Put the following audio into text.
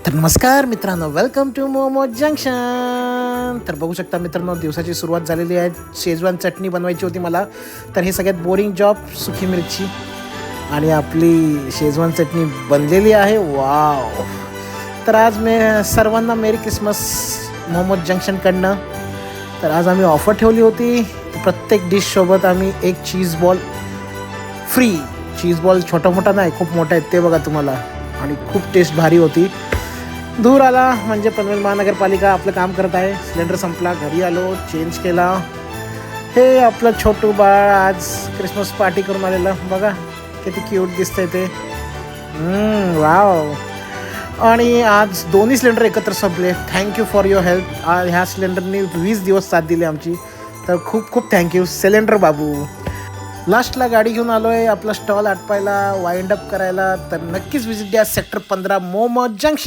तर नमस्कार मित्रांनो, वेलकम टू मोमो जंक्शन. तर बघू शकता मित्रांनो, दिवसाची सुरुवात झालेली आहे. शेजवान चटणी बनवायची होती मला. तर हे सगळ्यात बोरिंग जॉब, सुकी मिरची आणि आपली शेजवान चटणी बनलेली आहे. वाव. तर आज मी सर्वांना मेरी क्रिसमस मोमो जंक्शनकडनं. तर आज आम्ही ऑफर ठेवली होती. प्रत्येक डिशसोबत आम्ही एक cheese ball free. Cheese ball छोटा मोठा नाही, खूप मोठा आहे ते बघा तुम्हाला. आणि खूप टेस्ट भारी होती. दूर आला म्हणजे पनवेल महानगरपालिका आपलं काम करत आहे. सिलेंडर संपला, घरी आलो, चेंज केला. हे आपलं छोटू बाळ आज क्रिसमस पार्टी करून आलेलं बघा, किती क्यूट दिसतंय ते. वाव. आणि आज दोन्ही सिलेंडर एकत्र संपले. Thank you for your help. ह्या सिलेंडरनी 20 दिवस साथ दिली आमची. तर खूप खूप थँक्यू सिलेंडर बाबू. लास्टला गाडी घेऊन आलो आहे आपला स्टॉल आटपायला, वाइंड अप करायला. तर नक्कीच विजिट द्या सेक्टर 15 मोमो जंक्शन.